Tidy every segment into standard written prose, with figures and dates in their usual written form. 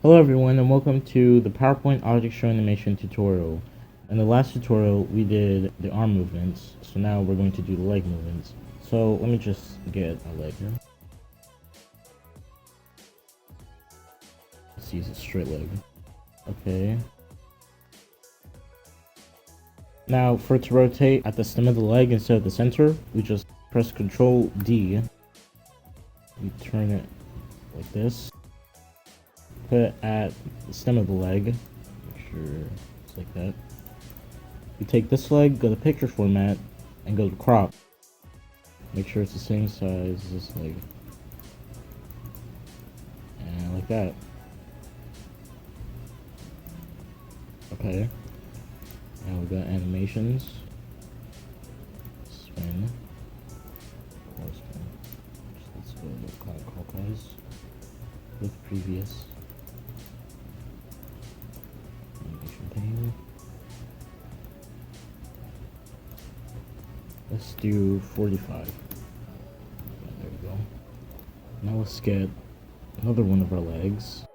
Hello everyone and welcome to the PowerPoint object show animation tutorial. In the last tutorial we did the arm movements, so now we're going to do the leg movements. So let me just get a leg here. Let's use a straight leg. Okay. Now for it to rotate at the stem of the leg instead of the center, we just press Ctrl D. We turn it like this. Put it at the stem of the leg. Make sure it's like that. You take this leg, go to picture format, and go to crop. Make sure it's the same size as this leg. And like that. Okay. Now we got animations. Spin. Spin. Let's go to clockwise with previous. Animation pane. Let's do 45. There we go. Now let's get another one of our legs.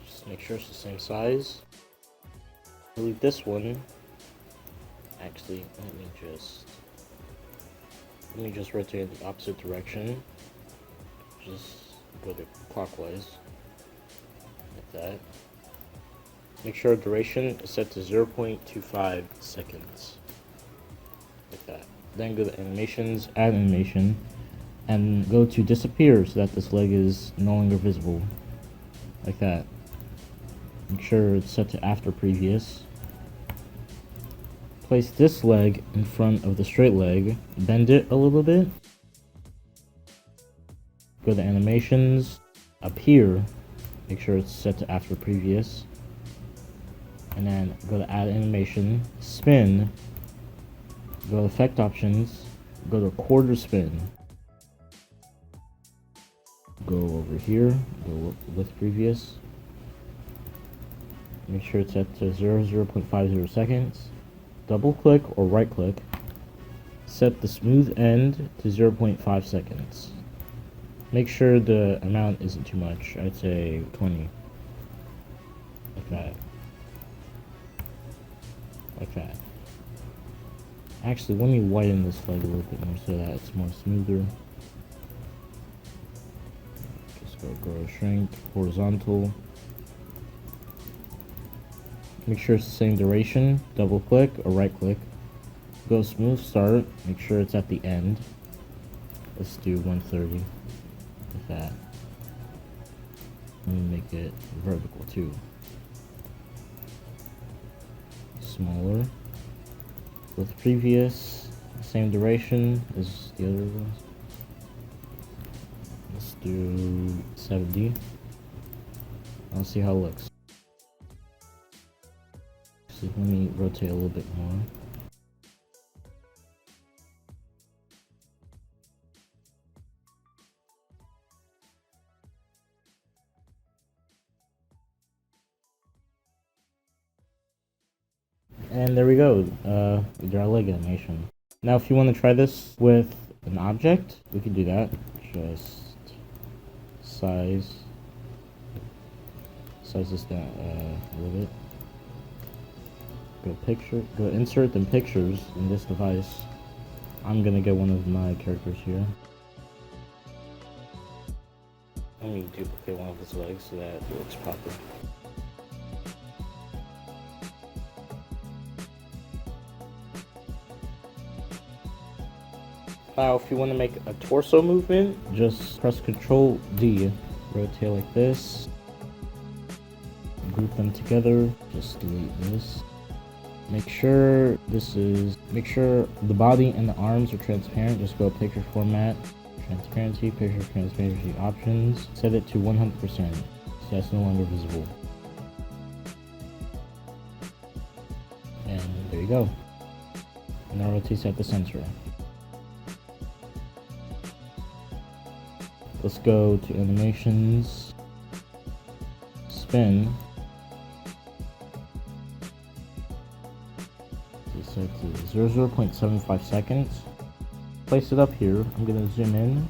Just make sure it's the same size. Delete this one. Actually, let me just rotate in the opposite direction. Just go to clockwise, like that. Make sure duration is set to 0.25 seconds, like that. Then go to animations, add animation, and go to disappear so that this leg is no longer visible, like that. Make sure it's set to after previous. Place this leg in front of the straight leg, bend it a little bit. Go to animations, up here, make sure it's set to after previous. And then go to add animation, spin, go to effect options, go to quarter spin. Go over here, go with previous. Make sure it's set to 0.50 seconds. Double click or right click. Set the smooth end to 0.5 seconds. Make sure the amount isn't too much. I'd say 20. Like that. Like that. Actually, let me widen this leg a little bit more so that it's more smoother. Just go grow, shrink, horizontal. Make sure it's the same duration, double click or right click. Go smooth start, make sure it's at the end. Let's do 130 with that. Let me make it vertical too. Smaller. With previous, same duration as the other ones. Let's do 70. I'll see how it looks. Let me rotate a little bit more. And there we go. We did our leg animation. Now if you want to try this with an object, we can do that. Just size this down a little bit. Go picture, go insert them pictures in this device. I'm gonna get one of my characters here. Let me duplicate one of his legs so that it looks proper. Now if you want to make a torso movement, just press Ctrl D, rotate like this, group them together, just delete this. Make sure the body and the arms are transparent. Just go picture format, transparency, picture transparency options. Set it to 100% so that's no longer visible. And there you go. And now rotates at the center. Let's go to animations, spin. Set to 0.75 seconds. Place it up here. I'm gonna zoom in.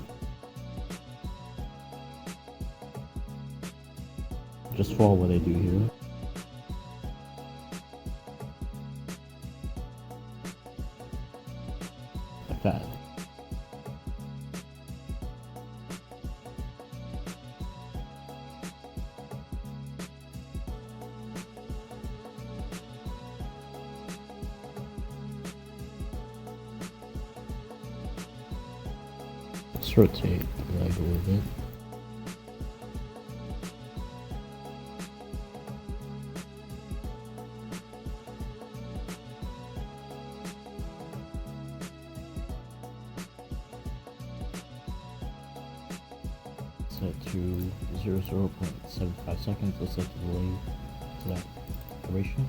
Just follow what I do here. Like that. Let's rotate the leg a little bit. Set to 0.75 seconds. Let's set the delay to that duration.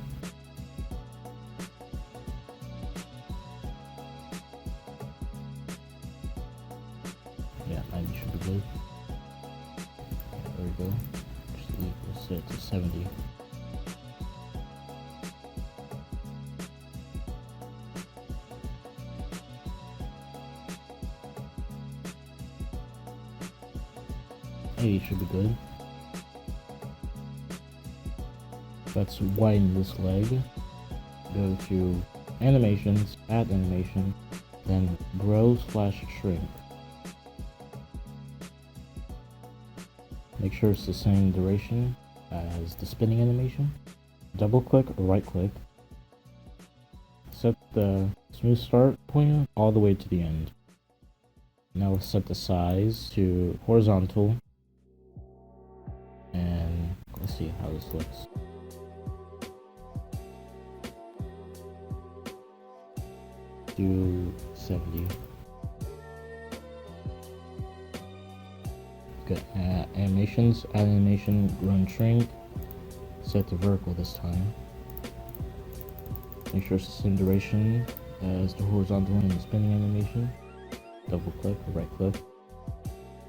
Yeah, 90 should be good. Yeah, there we go. Just leave, we'll set it to 70. Should be good. Let's widen this leg. Go to animations, add animation, then grow/shrink. Make sure it's the same duration as the spinning animation. Double click or right click. Set the smooth start pointer all the way to the end. Now we'll set the size to horizontal. And let's see how this looks. Do 70. Good. Animations, add animation, run shrink. Set to vertical this time. Make sure it's the same duration as the horizontal and the spinning animation. Double click or right click.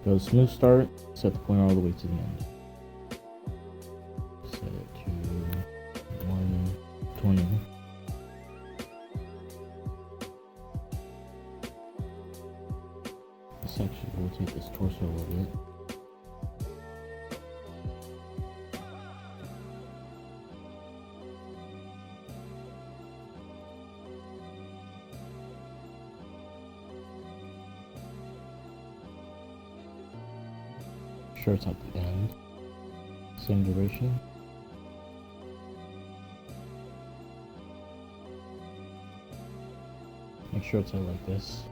Go to smooth start, set the pointer all the way to the end. Set it to 120. Let's actually rotate this torso a little bit. Sure it's at the end. Same duration. Make sure it's out like this.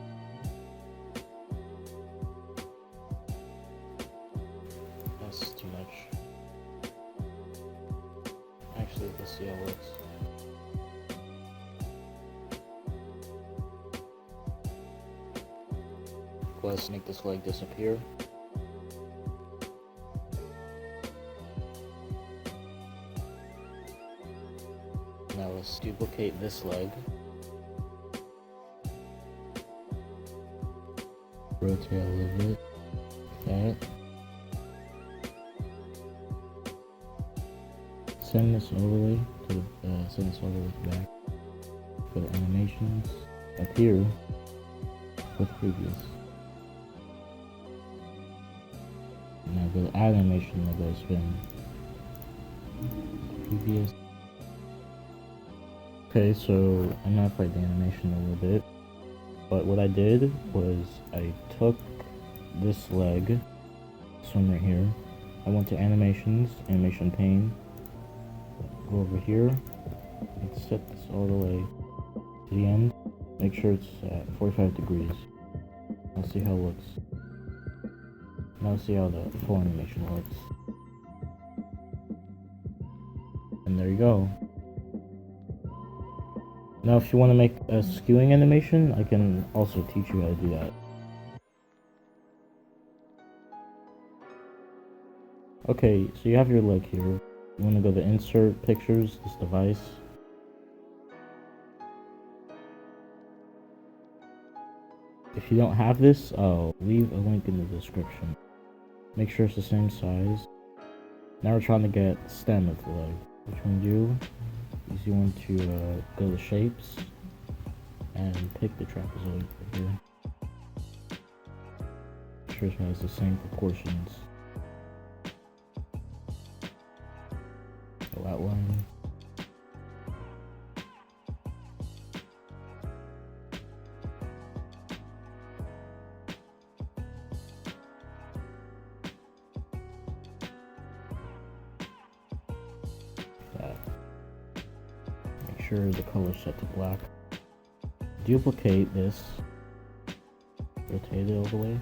That's too much. Actually, let's see how it looks. Let's make this leg disappear. Now let's duplicate this leg. Rotate a little bit. Okay. Send this overlay to the send this overlay back. Go to animations. Up here, with previous. Now go to add animation. Now go to spin. Previous. Okay, so I modified the animation a little bit. But what I did was I took this leg, this one right here. I went to animations, animation pane. Go over here and set this all the way to the end. Make sure it's at 45 degrees. I'll see how it looks. Now see how the full animation looks. And there you go. Now if you want to make a skewing animation, I can also teach you how to do that. Okay, so you have your leg here. You want to go to insert pictures, this device. If you don't have this, I'll leave a link in the description. Make sure it's the same size Now we're trying to get the stem of the leg. What you want to do is you want to go to shapes and pick the trapezoid right here. Make sure it has the same proportions. So outline. Make sure the color is set to black. Duplicate this. Rotate it all the way.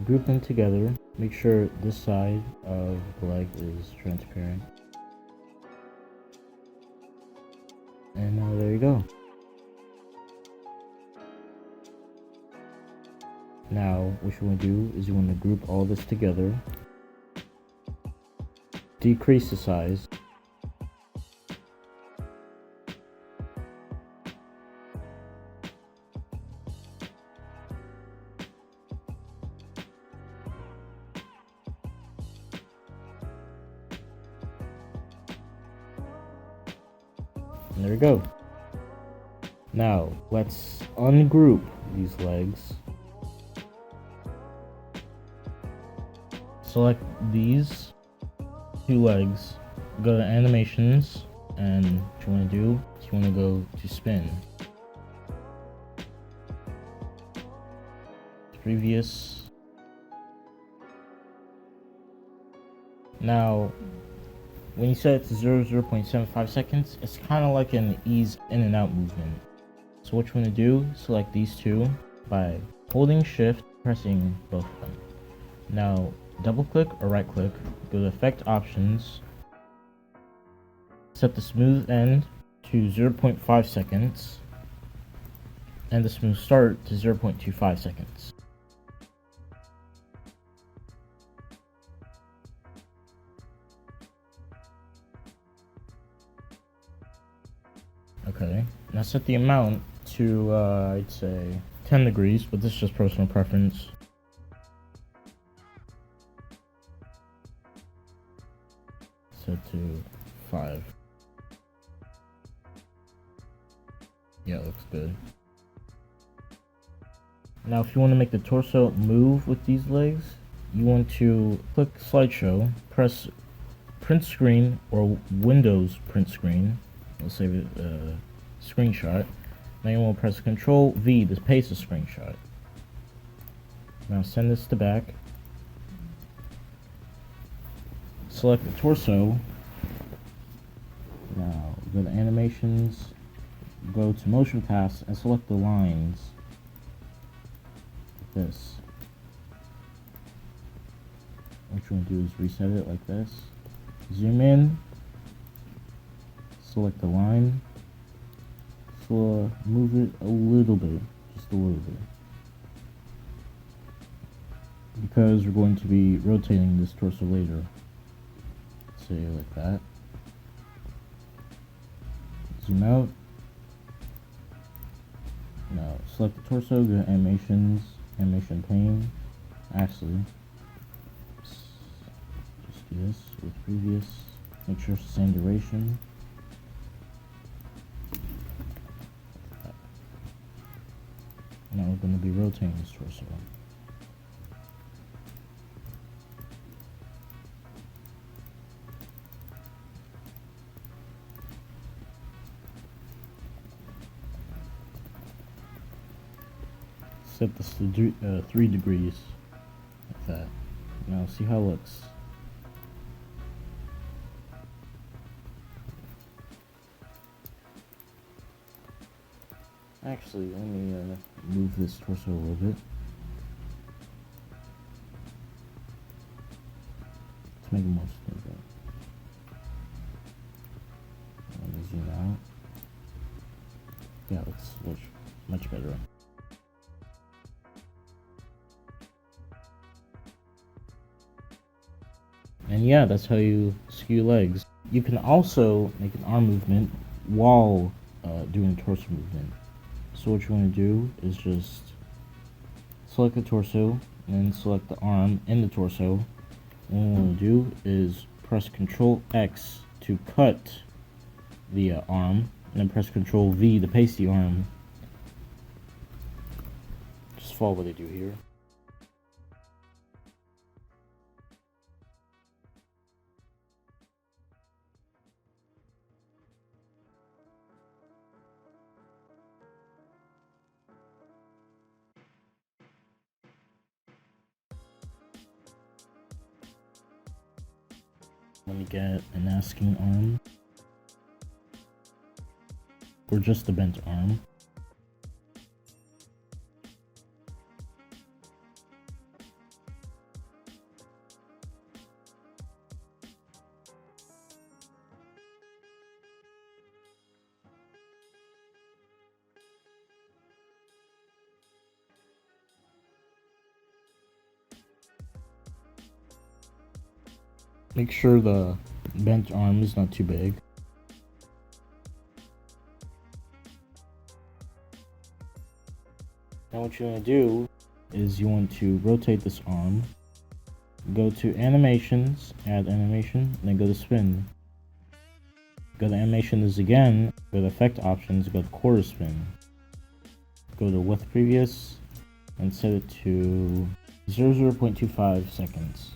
Group them together. Make sure this side of the leg is transparent. And there you go. Now, what you want to do is you want to group all this together. Decrease the size. And there we go. Now, let's ungroup these legs. Select these two legs, go to animations, and what you want to do is you want to go to spin. Previous. Now, when you set it to 0.75 seconds, it's kind of like an ease in and out movement. So what you want to do, select these two by holding shift, pressing both of them. Now, double click or right click, go to effect options, set the smooth end to 0.5 seconds, and the smooth start to 0.25 seconds. Okay, now set the amount to, I'd say 10 degrees, but this is just personal preference. Set to 5. Yeah, it looks good. Now, if you want to make the torso move with these legs, you want to click slideshow, press print screen or Windows print screen. Let's save it screenshot. Now you want to press Control V to paste the screenshot. Now send this to back. Select the torso. Now go to animations, go to motion paths, and select the lines. Like this. What you want to do is reset it like this. Zoom in. Select the line. So move it a little bit, just a little bit. Because we're going to be rotating this torso later. Say like that. Zoom out. Now select the torso, go to animations, animation pane. Actually, just do this with previous. Make sure it's the same duration. Now we're going to be rotating this torso. Set this to 3 degrees, like that. Now see how it looks. Actually, let me move this torso a little bit to make it more stable. Let me zoom out. Yeah, it looks much better. And yeah, that's how you skew legs. You can also make an arm movement while doing torso movement. So what you want to do is just select the torso and then select the arm and the torso. And what we want to do is press Ctrl X to cut the arm, and then press Ctrl V to paste the arm. Just follow what they do here. Let me get an asking arm, or just a bent arm. Make sure the bent arm is not too big. Now what you want to do is you want to rotate this arm, go to animations, add animation, and then go to spin. Go to animations again, go to effect options, go to quarter spin. Go to width previous and set it to 0.25 seconds.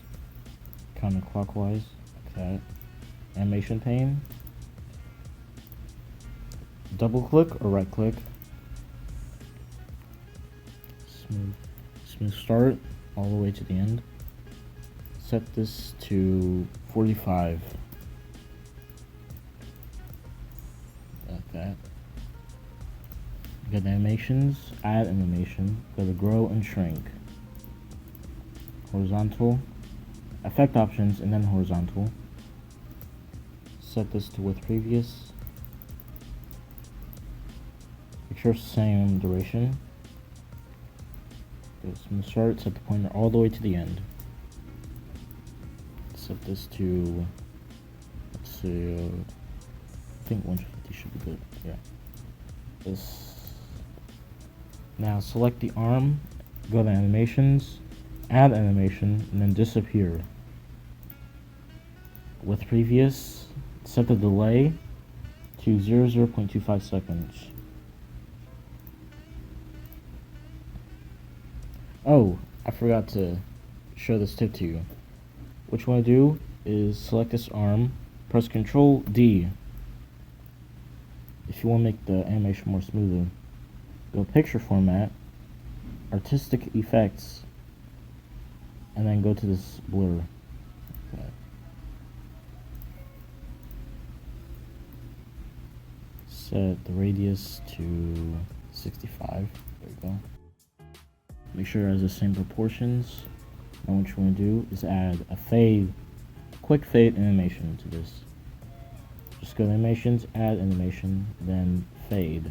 Counterclockwise, like that. Animation pane. Double click or right click. Smooth start all the way to the end. Set this to 45. Like that. Go to animations, add animation, go to grow and shrink. Horizontal. Effect options and then horizontal. Set this to width previous. Make sure it's the same duration. Go from the start, set the pointer all the way to the end. Set this to, let's see, I think 150 should be good. Yeah. This. Now select the arm, go to animations, add animation, and then disappear. With previous, set the delay to 0.25 seconds. Oh, I forgot to show this tip to you. What you want to do is select this arm, press Ctrl D if you want to make the animation more smoother. Go picture format, artistic effects, and then go to this blur. Okay. Set the radius to 65. There you go. Make sure it has the same proportions. And what you want to do is add a fade, quick fade animation to this. Just go to animations, add animation, then fade.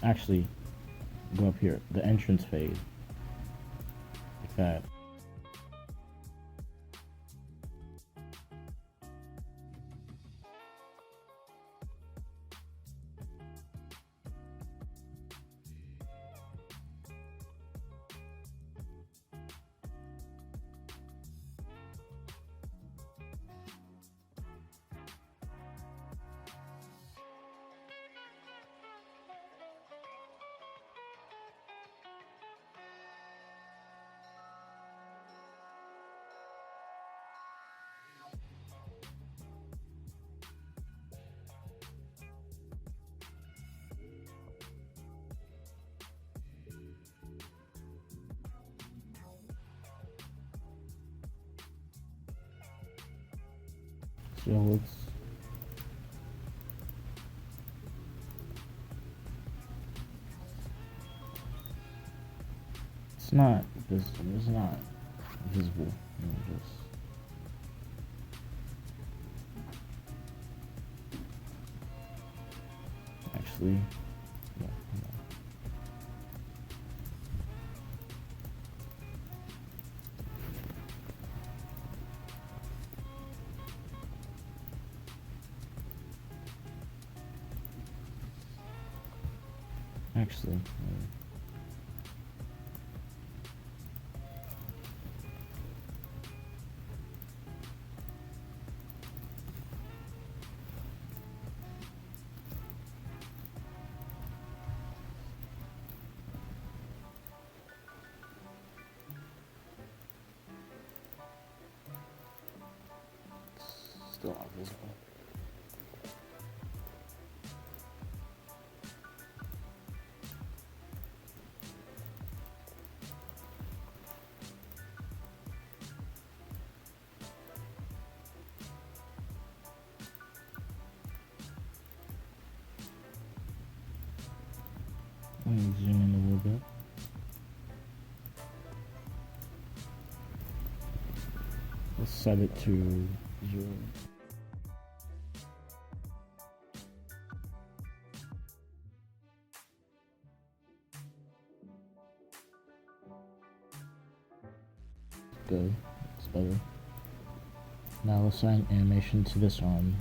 Actually, go up here, the entrance fade. Like that. So it's not visible. It's not visible. Just actually, no. Actually, it's still not visible. Let me zoom in a little bit. Let's set it to 0. Good, that's better. Now assign animation to this arm.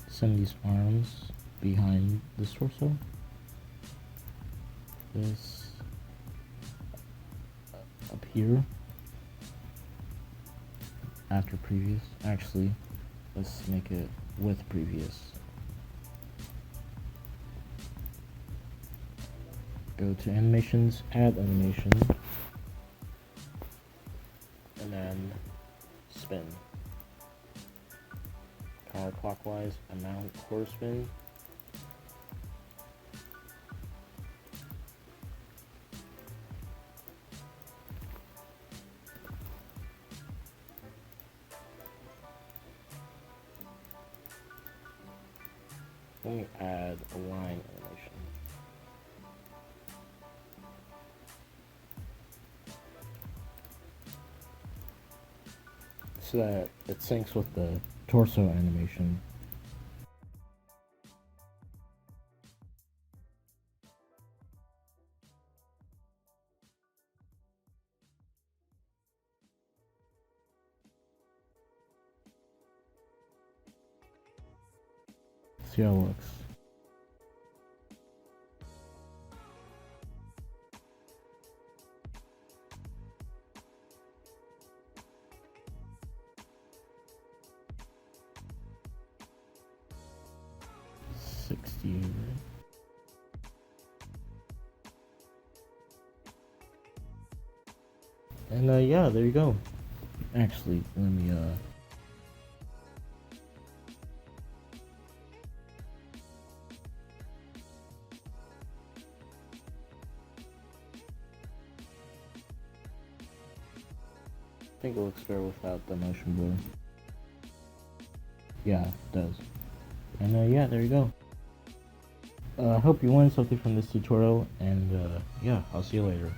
Send these arms behind this torso. This up here after previous. Actually, let's make it with previous. Go to animations, add animation, and then spin. Counterclockwise, amount, quarter spin. Let me add a line animation. So that it syncs with the torso animation. See how it looks. And yeah, there you go. Actually, let me I think it looks better without the motion blur. Yeah, it does. And yeah, there you go. I hope you learned something from this tutorial, and yeah, I'll see you later.